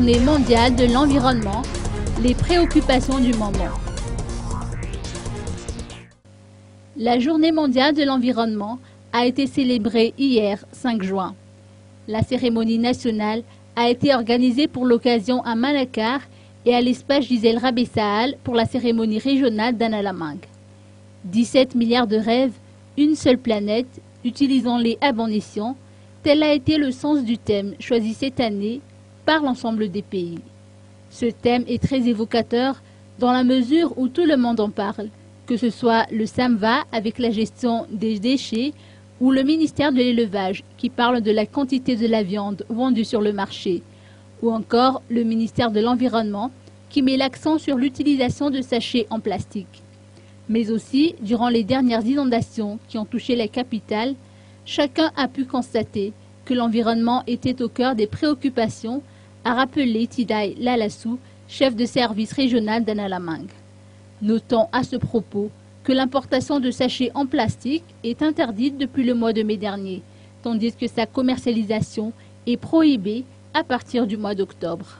Journée mondiale de l'environnement, les préoccupations du moment. La Journée mondiale de l'environnement a été célébrée hier, 5 juin. La cérémonie nationale a été organisée pour l'occasion à Malakar et à l'espace Gisèle Rabessaal pour la cérémonie régionale d'Analamang. 17 milliards de rêves, une seule planète, utilisons-les à bon escient, tel a été le sens du thème choisi cette année par l'ensemble des pays. Ce thème est très évocateur dans la mesure où tout le monde en parle, que ce soit le SAMVA avec la gestion des déchets ou le ministère de l'élevage qui parle de la quantité de la viande vendue sur le marché, ou encore le ministère de l'Environnement qui met l'accent sur l'utilisation de sachets en plastique. Mais aussi, durant les dernières inondations qui ont touché la capitale, chacun a pu constater que l'environnement était au cœur des préoccupations, a rappelé Tidai Lalassou, chef de service régional d'Analamang. Notons à ce propos que l'importation de sachets en plastique est interdite depuis le mois de mai dernier, tandis que sa commercialisation est prohibée à partir du mois d'octobre.